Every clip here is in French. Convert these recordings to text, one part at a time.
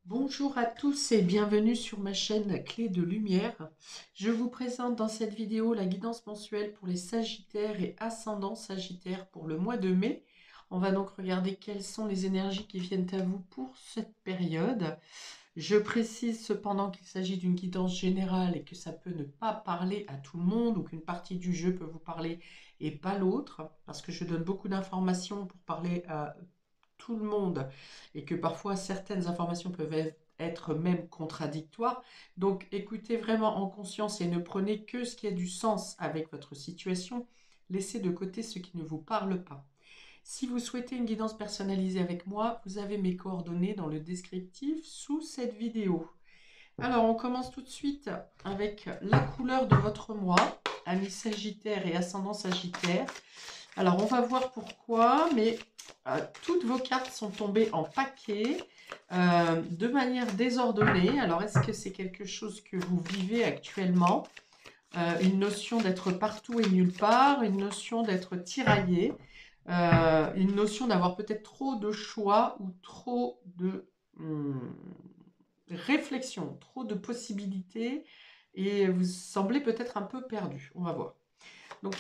Bonjour à tous et bienvenue sur ma chaîne Clé de Lumière. Je vous présente dans cette vidéo la guidance mensuelle pour les Sagittaires et ascendants Sagittaires pour le mois de mai. On va donc regarder quelles sont les énergies qui viennent à vous pour cette période. Je précise cependant qu'il s'agit d'une guidance générale et que ça peut ne pas parler à tout le monde ou qu'une partie du jeu peut vous parler et pas l'autre, parce que je donne beaucoup d'informations pour parler à tout le monde et que parfois certaines informations peuvent être même contradictoires. Donc écoutez vraiment en conscience et ne prenez que ce qui a du sens avec votre situation. Laissez de côté ce qui ne vous parle pas. Si vous souhaitez une guidance personnalisée avec moi, vous avez mes coordonnées dans le descriptif sous cette vidéo. Alors on commence tout de suite avec la couleur de votre mois, amis Sagittaire et ascendant Sagittaire. Alors, on va voir pourquoi, mais toutes vos cartes sont tombées en paquet de manière désordonnée. Alors, est-ce que c'est quelque chose que vous vivez actuellement? Une notion d'être partout et nulle part, une notion d'être tiraillé, une notion d'avoir peut-être trop de choix ou trop de réflexion, trop de possibilités, et vous semblez peut-être un peu perdu. On va voir. Donc,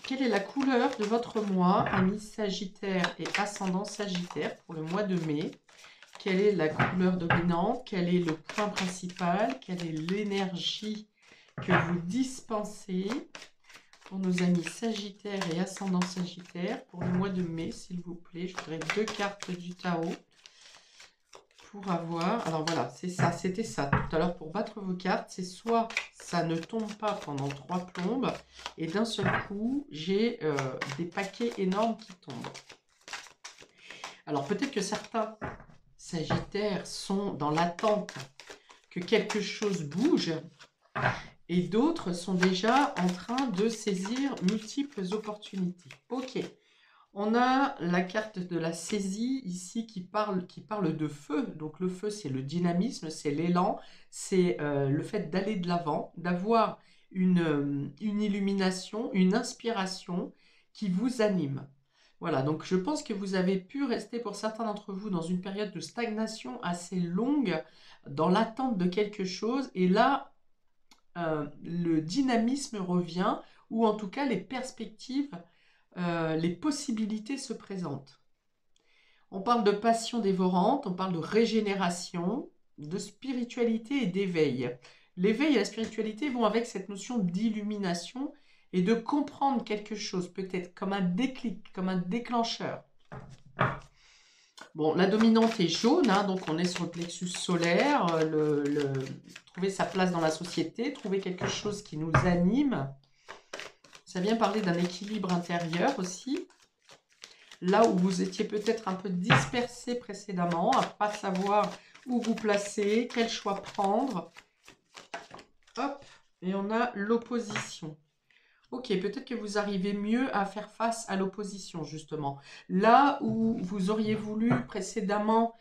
quelle est la couleur de votre mois, amis Sagittaire et ascendant Sagittaire pour le mois de mai? Quelle est la couleur dominante? Quel est le point principal? Quelle est l'énergie que vous dispensez pour nos amis Sagittaire et ascendant Sagittaire pour le mois de mai, s'il vous plaît? Je voudrais 2 cartes du Tao pour avoir... Alors voilà, c'est ça, c'était ça. Tout à l'heure, pour battre vos cartes, c'est soit ça ne tombe pas pendant 3 plombes, et d'un seul coup, j'ai des paquets énormes qui tombent. Alors peut-être que certains Sagittaires sont dans l'attente que quelque chose bouge, et d'autres sont déjà en train de saisir multiples opportunités. Ok. On a la carte de la saisie ici qui parle de feu. Donc le feu, c'est le dynamisme, c'est l'élan, c'est le fait d'aller de l'avant, d'avoir une illumination, une inspiration qui vous anime. Voilà, donc je pense que vous avez pu rester pour certains d'entre vous dans une période de stagnation assez longue, dans l'attente de quelque chose. Et là, le dynamisme revient, ou en tout cas les perspectives, les possibilités se présentent. On parle de passion dévorante, on parle de régénération, de spiritualité et d'éveil. L'éveil et la spiritualité vont avec cette notion d'illumination et de comprendre quelque chose, peut-être comme un déclic, comme un déclencheur. Bon, la dominante est jaune, hein, donc on est sur le plexus solaire, trouver sa place dans la société, trouver quelque chose qui nous anime. Ça vient parler d'un équilibre intérieur aussi. Là où vous étiez peut-être un peu dispersé précédemment, à ne pas savoir où vous placer, quel choix prendre. Hop, et on a l'opposition. Ok, peut-être que vous arrivez mieux à faire face à l'opposition, justement. Là où vous auriez voulu précédemment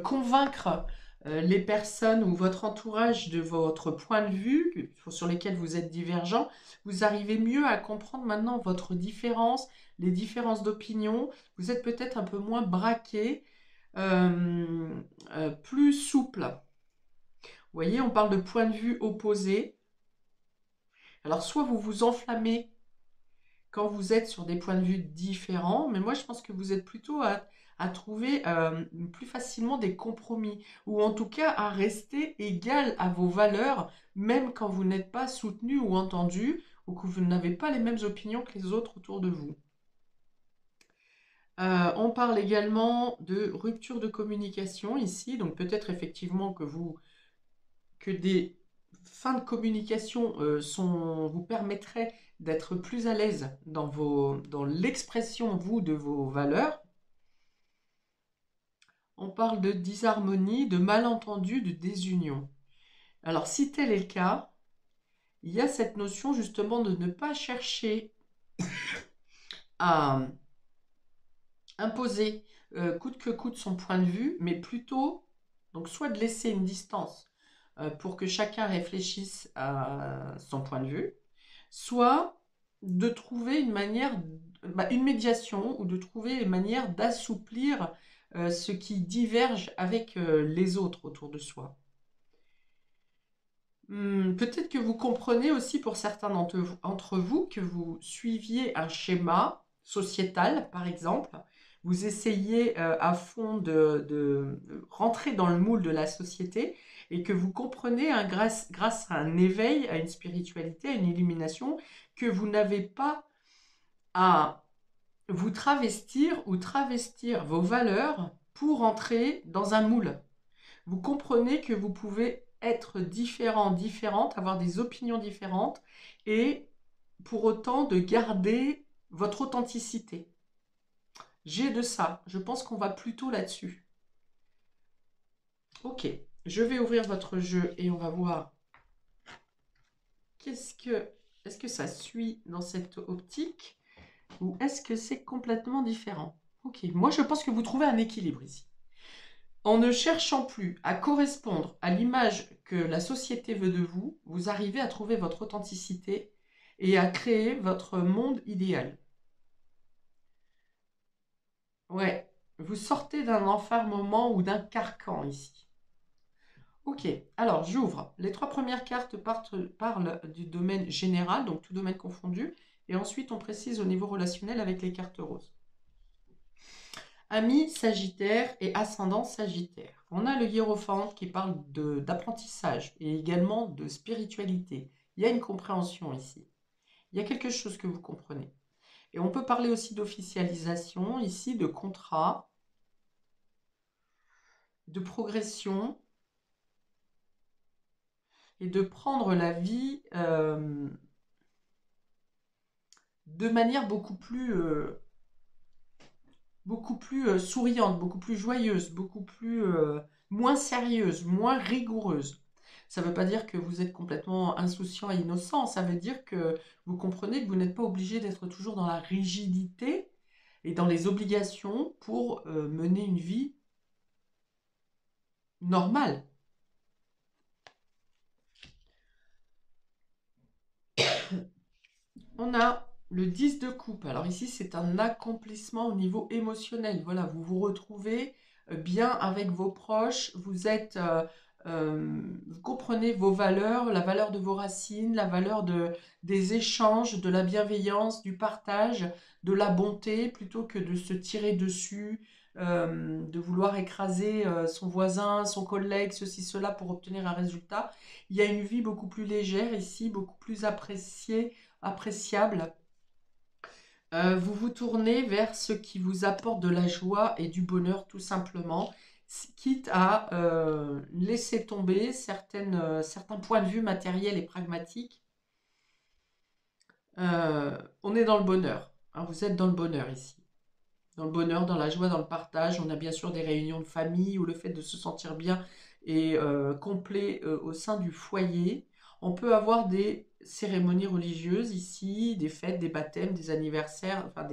convaincre les personnes ou votre entourage de votre point de vue, sur lesquels vous êtes divergents, vous arrivez mieux à comprendre maintenant votre différence, les différences d'opinion. Vous êtes peut-être un peu moins braqué, plus souple. Vous voyez, on parle de points de vue opposés. Alors, soit vous vous enflammez quand vous êtes sur des points de vue différents, mais moi je pense que vous êtes plutôt à trouver plus facilement des compromis, ou en tout cas à rester égal à vos valeurs, même quand vous n'êtes pas soutenu ou entendu, ou que vous n'avez pas les mêmes opinions que les autres autour de vous. On parle également de rupture de communication ici, donc peut-être effectivement que des fins de communication vous permettraient d'être plus à l'aise dans l'expression, vous, de vos valeurs. On parle de disharmonie, de malentendu, de désunion. Alors, si tel est le cas, il y a cette notion justement de ne pas chercher à imposer coûte que coûte son point de vue, mais plutôt, donc soit de laisser une distance pour que chacun réfléchisse à son point de vue, soit de trouver une manière, une médiation, ou de trouver une manière d'assouplir ce qui diverge avec les autres autour de soi. Peut-être que vous comprenez aussi pour certains d'entre vous que vous suiviez un schéma sociétal, par exemple. Vous essayez à fond de rentrer dans le moule de la société et que vous comprenez grâce à un éveil, à une spiritualité, à une illumination, que vous n'avez pas à vous travestir ou travestir vos valeurs pour entrer dans un moule. Vous comprenez que vous pouvez être différent, différente, avoir des opinions différentes et pour autant de garder votre authenticité. J'ai de ça. Je pense qu'on va plutôt là-dessus. Ok, je vais ouvrir votre jeu et on va voir est-ce que ça suit dans cette optique ou est-ce que c'est complètement différent? Ok, moi je pense que vous trouvez un équilibre ici. En ne cherchant plus à correspondre à l'image que la société veut de vous, vous arrivez à trouver votre authenticité et à créer votre monde idéal. Ouais, vous sortez d'un enfermement ou d'un carcan ici. Ok, alors j'ouvre. Les 3 premières cartes parlent du domaine général, donc tout domaine confondu, et ensuite on précise au niveau relationnel avec les cartes roses. Amis Sagittaire et ascendant Sagittaire. On a le hiérophante qui parle d'apprentissage et également de spiritualité. Il y a une compréhension ici. Il y a quelque chose que vous comprenez. Et on peut parler aussi d'officialisation, ici de contrat, de progression et de prendre la vie de manière beaucoup plus souriante, beaucoup plus joyeuse, beaucoup plus moins sérieuse, moins rigoureuse. Ça ne veut pas dire que vous êtes complètement insouciant et innocent, ça veut dire que vous comprenez que vous n'êtes pas obligé d'être toujours dans la rigidité et dans les obligations pour mener une vie normale. On a le 10 de coupe. Alors ici, c'est un accomplissement au niveau émotionnel. Voilà, vous vous retrouvez bien avec vos proches. Vous comprenez vos valeurs, la valeur de vos racines, la valeur des échanges, de la bienveillance, du partage, de la bonté, plutôt que de se tirer dessus, de vouloir écraser son voisin, son collègue, ceci, cela, pour obtenir un résultat. Il y a une vie beaucoup plus légère ici, beaucoup plus appréciable. Vous vous tournez vers ce qui vous apporte de la joie et du bonheur tout simplement, quitte à laisser tomber certains points de vue matériels et pragmatiques. On est dans le bonheur, hein, vous êtes dans le bonheur ici. Dans le bonheur, dans la joie, dans le partage. On a bien sûr des réunions de famille où le fait de se sentir bien et complet au sein du foyer. On peut avoir des cérémonies religieuses ici, des fêtes, des baptêmes, des anniversaires, enfin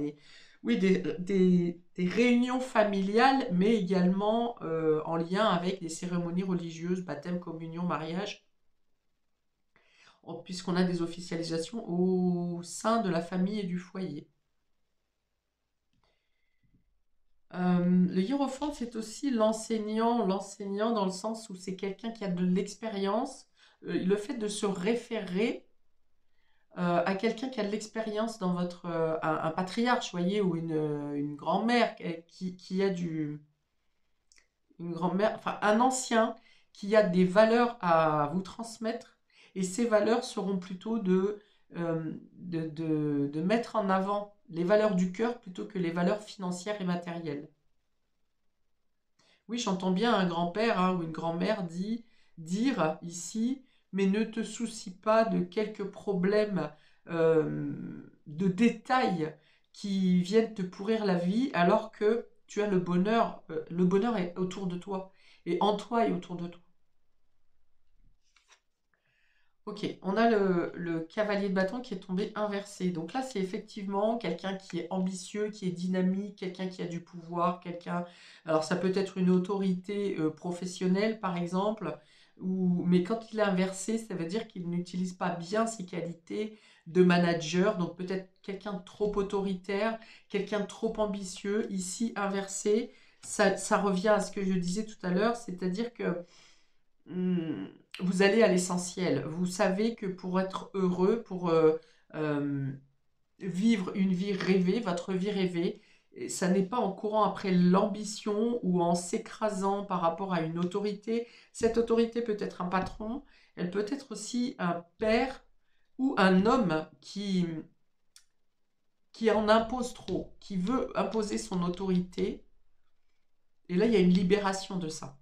oui, des réunions familiales, mais également en lien avec des cérémonies religieuses, baptême, communion, mariage, puisqu'on a des officialisations au sein de la famille et du foyer. Le hiérophante, c'est aussi l'enseignant dans le sens où c'est quelqu'un qui a de l'expérience. Le fait de se référer à quelqu'un qui a de l'expérience dans un patriarche, voyez, ou une grand-mère qui a une grand-mère, enfin un ancien qui a des valeurs à vous transmettre, et ces valeurs seront plutôt de mettre en avant les valeurs du cœur plutôt que les valeurs financières et matérielles. Oui, j'entends bien un grand-père hein, ou une grand-mère dire ici, mais ne te soucie pas de quelques problèmes de détails qui viennent te pourrir la vie alors que tu as le bonheur est autour de toi et en toi et autour de toi. Ok, on a le cavalier de bâton qui est tombé inversé. Donc là, c'est effectivement quelqu'un qui est ambitieux, qui est dynamique, quelqu'un qui a du pouvoir, quelqu'un... Alors ça peut être une autorité professionnelle, par exemple, mais quand il est inversé, ça veut dire qu'il n'utilise pas bien ses qualités de manager. Donc peut-être quelqu'un de trop autoritaire, quelqu'un de trop ambitieux. Ici, inversé, ça revient à ce que je disais tout à l'heure, c'est-à-dire que hum, vous allez à l'essentiel. Vous savez que pour être heureux, pour euh, vivre une vie rêvée, votre vie rêvée, et ça n'est pas en courant après l'ambition ou en s'écrasant par rapport à une autorité. Cette autorité peut être un patron, elle peut être aussi un père ou un homme qui en impose trop, qui veut imposer son autorité. Et là, il y a une libération de ça.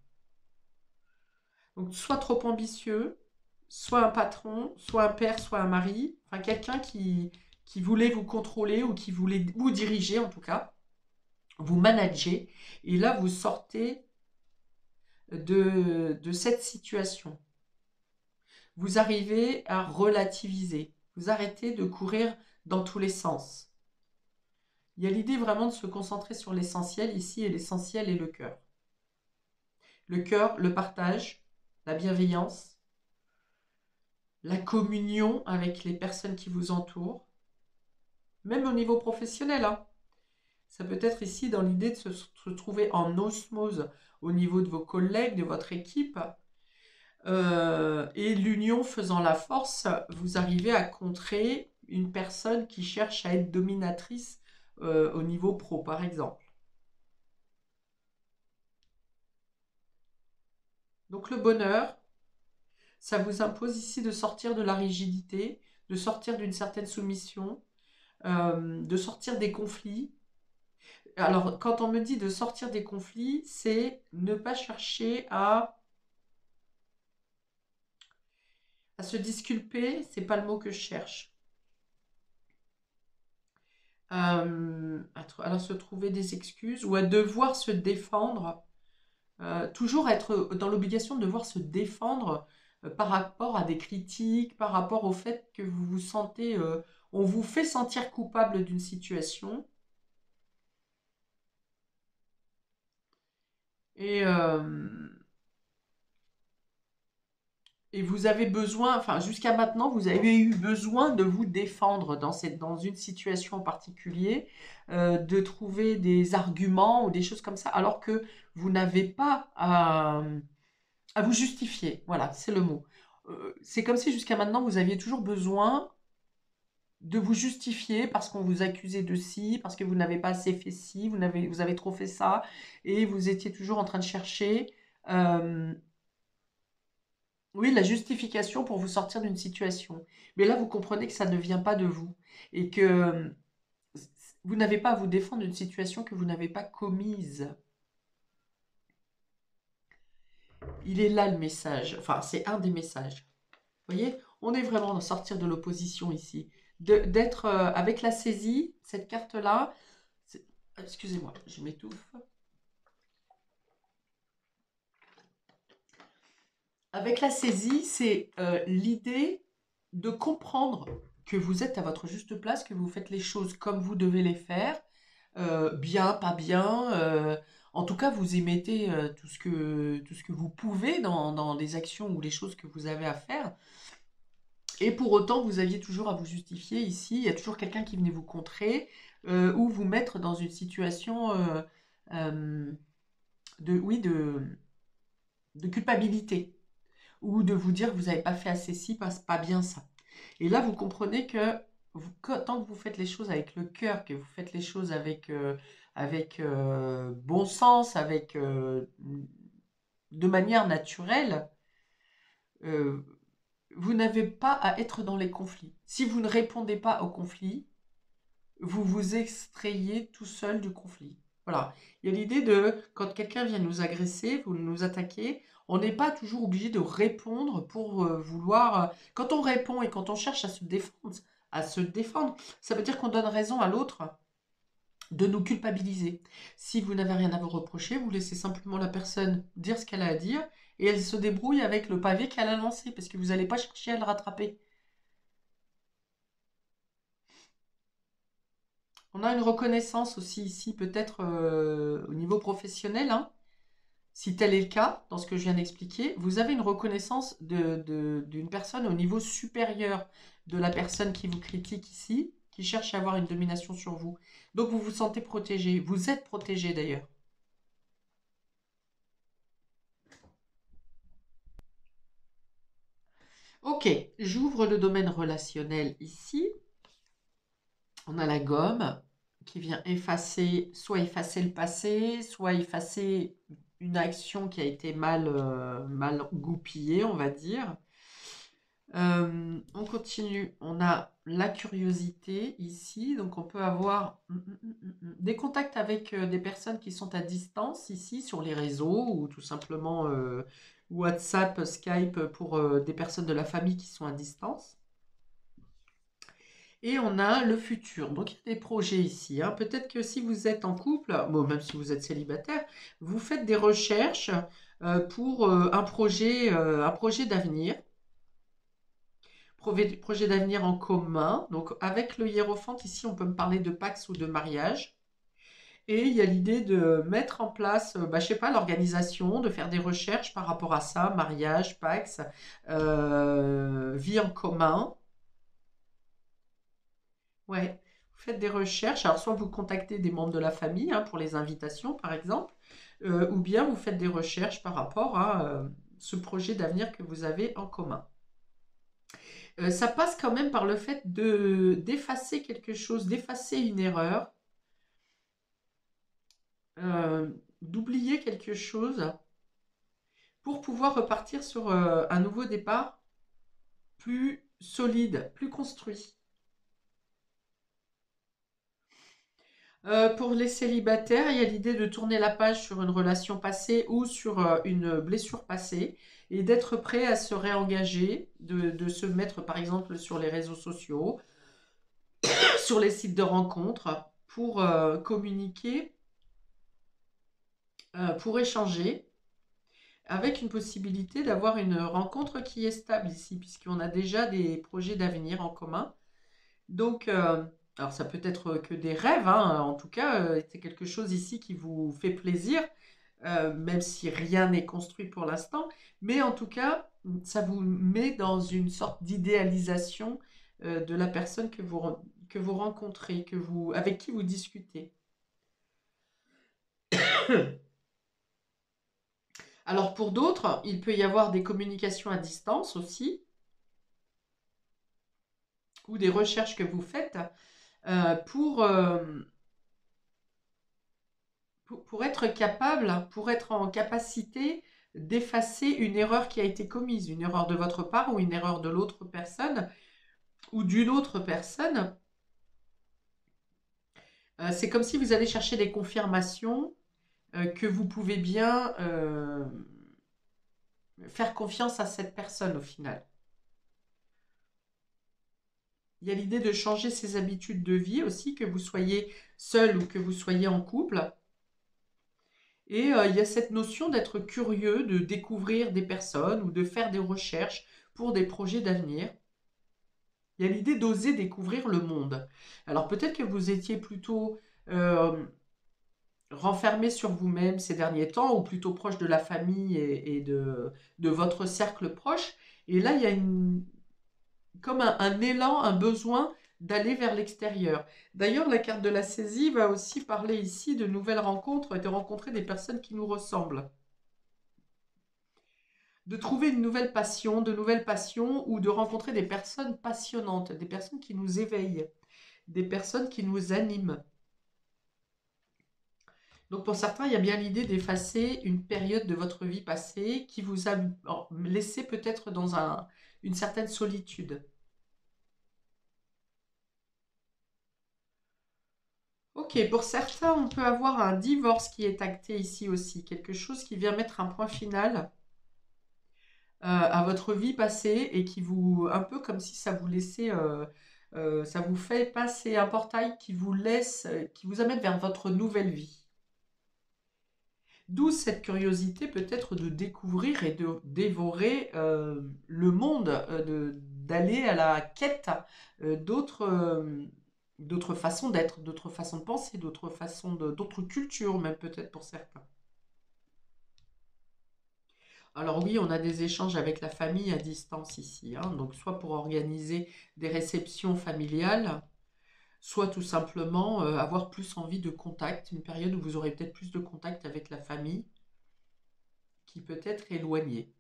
Donc, soit trop ambitieux, soit un patron, soit un père, soit un mari, enfin quelqu'un qui voulait vous contrôler ou qui voulait vous diriger en tout cas, vous manager. Et là, vous sortez de cette situation. Vous arrivez à relativiser. Vous arrêtez de courir dans tous les sens. Il y a l'idée vraiment de se concentrer sur l'essentiel ici, et l'essentiel est le cœur. Le cœur, le partage, la bienveillance, la communion avec les personnes qui vous entourent, même au niveau professionnel, hein. Ça peut être ici dans l'idée de se trouver en osmose au niveau de vos collègues, de votre équipe. Et l'union faisant la force, vous arrivez à contrer une personne qui cherche à être dominatrice au niveau pro, par exemple. Donc le bonheur, ça vous impose ici de sortir de la rigidité, de sortir d'une certaine soumission, de sortir des conflits. Alors, quand on me dit de sortir des conflits, c'est ne pas chercher à se disculper, c'est pas le mot que je cherche. Alors, se trouver des excuses ou à devoir se défendre. Toujours être dans l'obligation de devoir se défendre par rapport à des critiques, par rapport au fait que vous vous sentez, on vous fait sentir coupable d'une situation. Et, et vous avez besoin, enfin jusqu'à maintenant, vous avez eu besoin de vous défendre dans une situation en particulier, de trouver des arguments ou des choses comme ça, alors que vous n'avez pas à vous justifier. Voilà, c'est le mot. C'est comme si jusqu'à maintenant, vous aviez toujours besoin de vous justifier parce qu'on vous accusait de ci, parce que vous n'avez pas assez fait ci, vous avez trop fait ça, et vous étiez toujours en train de chercher, euh, oui, la justification pour vous sortir d'une situation. Mais là, vous comprenez que ça ne vient pas de vous et que vous n'avez pas à vous défendre d'une situation que vous n'avez pas commise. Il est là le message, enfin, c'est un des messages. Vous voyez, on est vraiment dans sortir de l'opposition ici. D'être avec la saisie, cette carte-là, excusez-moi, je m'étouffe. Avec la saisie, c'est l'idée de comprendre que vous êtes à votre juste place, que vous faites les choses comme vous devez les faire, bien, pas bien. En tout cas, vous émettez tout ce que vous pouvez dans les actions ou les choses que vous avez à faire. Et pour autant, vous aviez toujours à vous justifier ici. Il y a toujours quelqu'un qui venait vous contrer ou vous mettre dans une situation euh, oui, de culpabilité ou de vous dire que vous n'avez pas fait assez ci, pas bien ça. Et là, vous comprenez que tant que vous faites les choses avec le cœur, que vous faites les choses avec bon sens, de manière naturelle, euh, vous n'avez pas à être dans les conflits. Si vous ne répondez pas au conflit, vous vous extrayez tout seul du conflit. Voilà. Il y a l'idée de, quand quelqu'un vient nous agresser, vous nous attaquer, on n'est pas toujours obligé de répondre pour vouloir... quand on répond et quand on cherche à se défendre, ça veut dire qu'on donne raison à l'autre de nous culpabiliser. Si vous n'avez rien à vous reprocher, vous laissez simplement la personne dire ce qu'elle a à dire et elle se débrouille avec le pavé qu'elle a lancé parce que vous n'allez pas chercher à le rattraper. On a une reconnaissance aussi ici, peut-être au niveau professionnel, hein. Si tel est le cas, dans ce que je viens d'expliquer, vous avez une reconnaissance d'une personne au niveau supérieur de la personne qui vous critique ici, qui cherche à avoir une domination sur vous. Donc vous vous sentez protégé. Vous êtes protégé d'ailleurs. Ok, j'ouvre le domaine relationnel ici. On a la gomme qui vient effacer, soit effacer le passé, soit effacer une action qui a été mal goupillée, on va dire. On continue. On a la curiosité ici. Donc, on peut avoir des contacts avec des personnes qui sont à distance ici sur les réseaux ou tout simplement WhatsApp, Skype pour des personnes de la famille qui sont à distance. Et on a le futur. Donc, il y a des projets ici, hein. Peut-être que si vous êtes en couple, bon, même si vous êtes célibataire, vous faites des recherches pour un projet d'avenir. Projet d'avenir en commun. Donc, avec le hiérophante, ici, on peut me parler de Pax ou de mariage. Et il y a l'idée de mettre en place, je sais pas, l'organisation, de faire des recherches par rapport à ça, mariage, Pax, vie en commun. Ouais, vous faites des recherches. Alors, soit vous contactez des membres de la famille hein, pour les invitations, par exemple, ou bien vous faites des recherches par rapport à ce projet d'avenir que vous avez en commun. Ça passe quand même par le fait d'effacer quelque chose, d'effacer une erreur, d'oublier quelque chose pour pouvoir repartir sur un nouveau départ plus solide, plus construit. Pour les célibataires, il y a l'idée de tourner la page sur une relation passée ou sur une blessure passée et d'être prêt à se réengager, de se mettre par exemple sur les réseaux sociaux, sur les sites de rencontres pour communiquer, pour échanger, avec une possibilité d'avoir une rencontre qui est stable ici, puisqu'on a déjà des projets d'avenir en commun. Donc, alors ça peut être que des rêves, hein, en tout cas, c'est quelque chose ici qui vous fait plaisir, même si rien n'est construit pour l'instant, mais en tout cas, ça vous met dans une sorte d'idéalisation de la personne que vous rencontrez, avec qui vous discutez. Alors pour d'autres, il peut y avoir des communications à distance aussi, ou des recherches que vous faites euh, pour, euh, pour être capable, pour être en capacité d'effacer une erreur qui a été commise, une erreur de votre part ou une erreur de l'autre personne ou d'une autre personne. C'est comme si vous allez chercher des confirmations que vous pouvez bien faire confiance à cette personne au final. Il y a l'idée de changer ses habitudes de vie aussi, que vous soyez seul ou que vous soyez en couple. Et il y a cette notion d'être curieux, de découvrir des personnes ou de faire des recherches pour des projets d'avenir. Il y a l'idée d'oser découvrir le monde. Alors peut-être que vous étiez plutôt euh, renfermé sur vous-même ces derniers temps, ou plutôt proche de la famille et de votre cercle proche. Et là, il y a comme un élan, un besoin d'aller vers l'extérieur. D'ailleurs, la carte de la saisie va aussi parler ici de nouvelles rencontres et de rencontrer des personnes qui nous ressemblent. De trouver une nouvelle passion, de nouvelles passions, ou de rencontrer des personnes passionnantes, des personnes qui nous éveillent, des personnes qui nous animent. Donc pour certains, il y a bien l'idée d'effacer une période de votre vie passée qui vous a laissé peut-être dans une certaine solitude. Ok, pour certains, on peut avoir un divorce qui est acté ici aussi, quelque chose qui vient mettre un point final à votre vie passée et qui vous, un peu comme si ça vous laissait, ça vous fait passer un portail qui vous laisse, qui vous amène vers votre nouvelle vie. D'où cette curiosité peut-être de découvrir et de dévorer le monde, d'aller à la quête d'autres façons d'être, d'autres façons de penser, d'autres cultures même peut-être pour certains. Alors oui, on a des échanges avec la famille à distance ici, hein, donc soit pour organiser des réceptions familiales, soit tout simplement avoir plus envie de contact, une période où vous aurez peut-être plus de contact avec la famille qui peut être éloignée.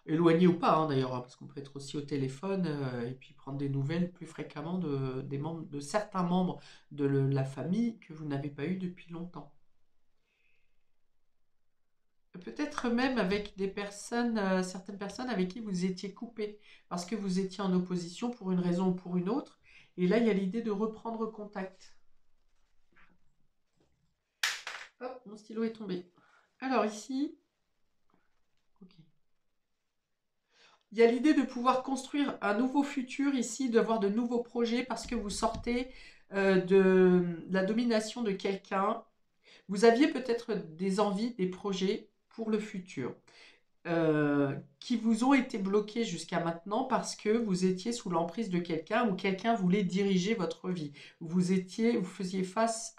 éloigné ou pas, hein, d'ailleurs, hein, parce qu'on peut être aussi au téléphone et puis prendre des nouvelles plus fréquemment de certains membres de la famille que vous n'avez pas eu depuis longtemps. Peut-être même avec des personnes, certaines personnes avec qui vous étiez coupé, parce que vous étiez en opposition pour une raison ou pour une autre. Et là, il y a l'idée de reprendre contact. Hop, mon stylo est tombé. Alors ici, ok. Il y a l'idée de pouvoir construire un nouveau futur ici, d'avoir de nouveaux projets parce que vous sortez de la domination de quelqu'un. Vous aviez peut-être des envies, des projets pour le futur. Qui vous ont été bloqués jusqu'à maintenant parce que vous étiez sous l'emprise de quelqu'un ou quelqu'un voulait diriger votre vie. Vous faisiez face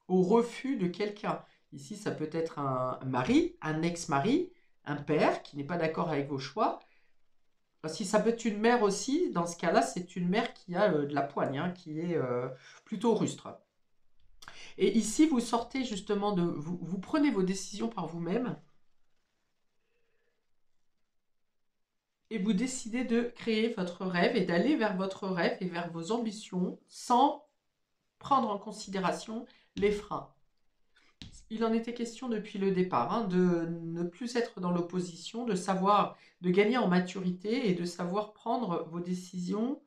au refus de quelqu'un. Ici, ça peut être un mari, un ex-mari, un père qui n'est pas d'accord avec vos choix. Si ça peut être une mère aussi, dans ce cas-là, c'est une mère qui a de la poigne, hein, qui est plutôt rustre. Et ici, vous sortez justement vous prenez vos décisions par vous-même. Et vous décidez de créer votre rêve et d'aller vers votre rêve et vers vos ambitions sans prendre en considération les freins. Il en était question depuis le départ, hein, de ne plus être dans l'opposition, de gagner en maturité et de savoir prendre vos décisions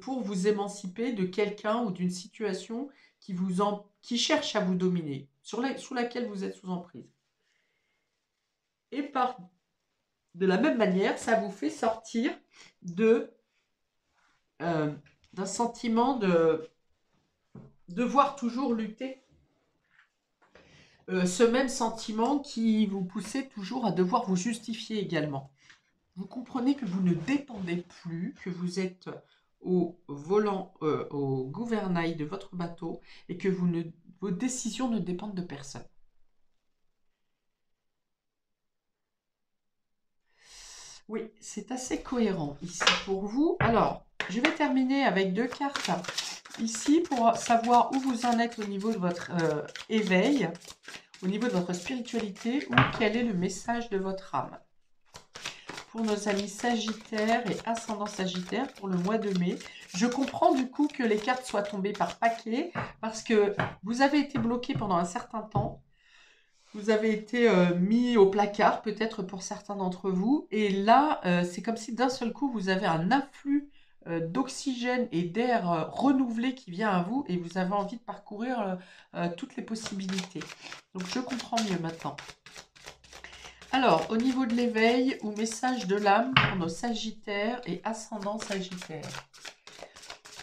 pour vous émanciper de quelqu'un ou d'une situation qui cherche à vous dominer, sous laquelle vous êtes sous emprise. Et de la même manière, ça vous fait sortir d'un sentiment de devoir toujours lutter. Ce même sentiment qui vous poussait toujours à devoir vous justifier également. Vous comprenez que vous ne dépendez plus, que vous êtes au volant, au gouvernail de votre bateau et que vos décisions ne dépendent de personne. Oui, c'est assez cohérent ici pour vous. Alors, je vais terminer avec 2 cartes ici pour savoir où vous en êtes au niveau de votre éveil, au niveau de votre spiritualité, ou quel est le message de votre âme. Pour nos amis Sagittaire et Ascendant Sagittaire pour le mois de mai. Je comprends du coup que les cartes soient tombées par paquet parce que vous avez été bloqué pendant un certain temps. Vous avez été mis au placard, peut-être pour certains d'entre vous. Et là, c'est comme si d'un seul coup, vous avez un afflux d'oxygène et d'air renouvelé qui vient à vous et vous avez envie de parcourir toutes les possibilités. Donc, je comprends mieux maintenant. Alors, au niveau de l'éveil ou message de l'âme pour nos Sagittaires et Ascendants Sagittaires.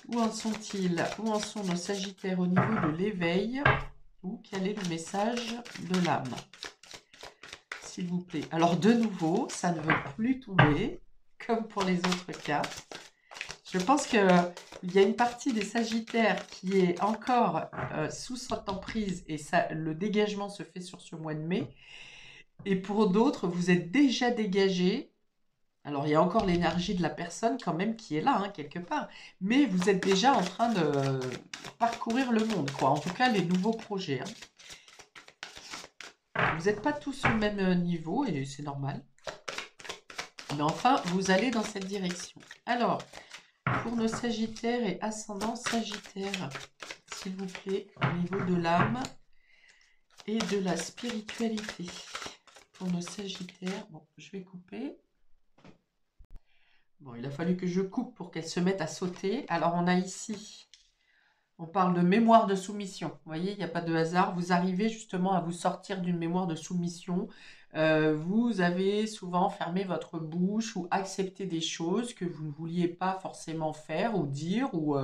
Où en sont-ils? Où en sont nos Sagittaires au niveau de l'éveil? Ou quel est le message de l'âme? S'il vous plaît. Alors, de nouveau, ça ne veut plus tomber, comme pour les autres cartes. Je pense qu'il y a une partie des Sagittaires qui est encore sous cette emprise et le dégagement se fait sur ce mois de mai. Et pour d'autres, vous êtes déjà dégagé. Alors, il y a encore l'énergie de la personne quand même qui est là, hein, quelque part. Mais vous êtes déjà en train de parcourir le monde, quoi. En tout cas, les nouveaux projets. Hein. Vous n'êtes pas tous au même niveau et c'est normal. Mais enfin, vous allez dans cette direction. Alors, pour nos Sagittaires et Ascendants Sagittaires, s'il vous plaît, au niveau de l'âme et de la spiritualité. Pour nos Sagittaires, bon, je vais couper. Bon, il a fallu que je coupe pour qu'elle se mette à sauter. Alors, on a ici, on parle de mémoire de soumission. Vous voyez, il n'y a pas de hasard. Vous arrivez justement à vous sortir d'une mémoire de soumission. Vous avez souvent fermé votre bouche ou accepté des choses que vous ne vouliez pas forcément faire ou dire. Ou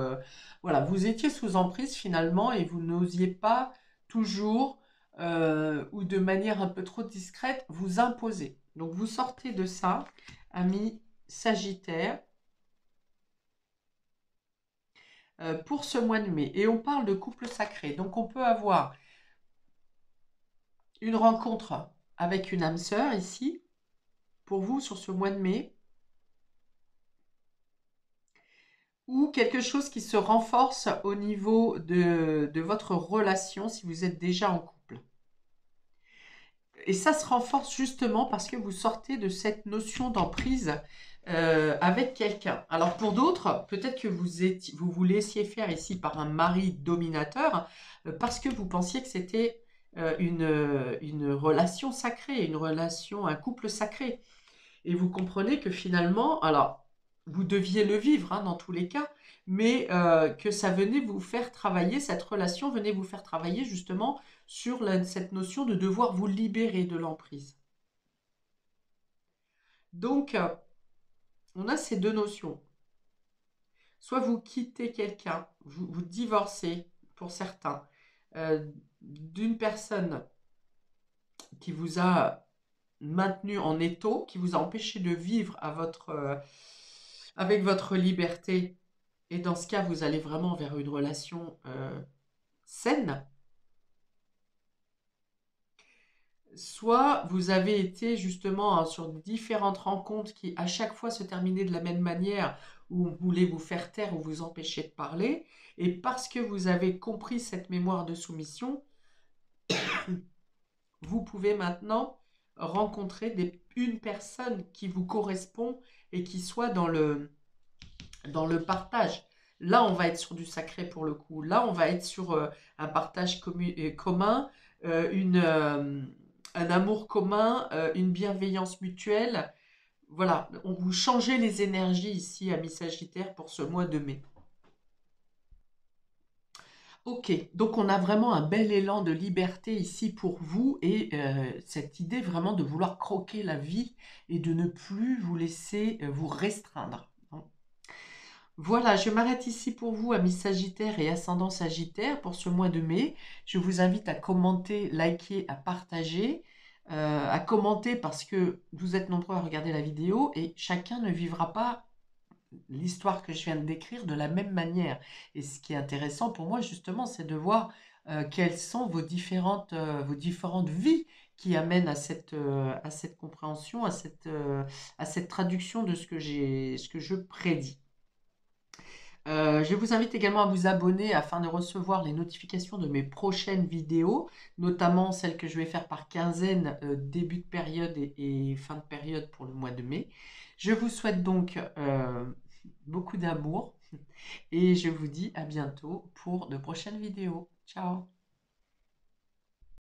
voilà, vous étiez sous emprise finalement et vous n'osiez pas toujours ou de manière un peu trop discrète vous imposer. Donc, vous sortez de ça, amis Sagittaire, pour ce mois de mai. Et on parle de couple sacré. Donc, on peut avoir une rencontre avec une âme sœur ici, pour vous, sur ce mois de mai. Ou quelque chose qui se renforce au niveau de votre relation si vous êtes déjà en couple. Et ça se renforce justement parce que vous sortez de cette notion d'emprise avec quelqu'un. Alors pour d'autres, peut-être que vous vous laissiez faire ici par un mari dominateur parce que vous pensiez que c'était une relation sacrée, une relation, un couple sacré. Et vous comprenez que finalement, alors vous deviez le vivre dans tous les cas, mais que ça venait vous faire travailler, cette relation venait vous faire travailler justement sur cette notion de devoir vous libérer de l'emprise. Donc, on a ces deux notions. Soit vous quittez quelqu'un, vous divorcez, pour certains, d'une personne qui vous a maintenu en étau, qui vous a empêché de vivre avec votre liberté. Et dans ce cas, vous allez vraiment vers une relation saine. Soit vous avez été justement sur différentes rencontres qui à chaque fois se terminaient de la même manière, où on voulait vous faire taire ou vous empêcher de parler, et parce que vous avez compris cette mémoire de soumission, vous pouvez maintenant rencontrer une personne qui vous correspond et qui soit dans le partage. Là, on va être sur du sacré pour le coup. Là, on va être sur un partage commun, un amour commun, une bienveillance mutuelle. Voilà, on vous changez les énergies ici à Mi-Sagittaire pour ce mois de mai. Ok, donc on a vraiment un bel élan de liberté ici pour vous et cette idée vraiment de vouloir croquer la vie et de ne plus vous laisser vous restreindre. Voilà, je m'arrête ici pour vous, amis Sagittaire et ascendant Sagittaire, pour ce mois de mai. Je vous invite à commenter, liker, à partager, à commenter parce que vous êtes nombreux à regarder la vidéo et chacun ne vivra pas l'histoire que je viens de décrire de la même manière. Et ce qui est intéressant pour moi, justement, c'est de voir quelles sont vos différentes vies qui amènent à cette compréhension, à cette traduction de ce que je prédis. Je vous invite également à vous abonner afin de recevoir les notifications de mes prochaines vidéos, notamment celles que je vais faire par quinzaine, début de période et fin de période pour le mois de mai. Je vous souhaite donc beaucoup d'amour et je vous dis à bientôt pour de prochaines vidéos. Ciao!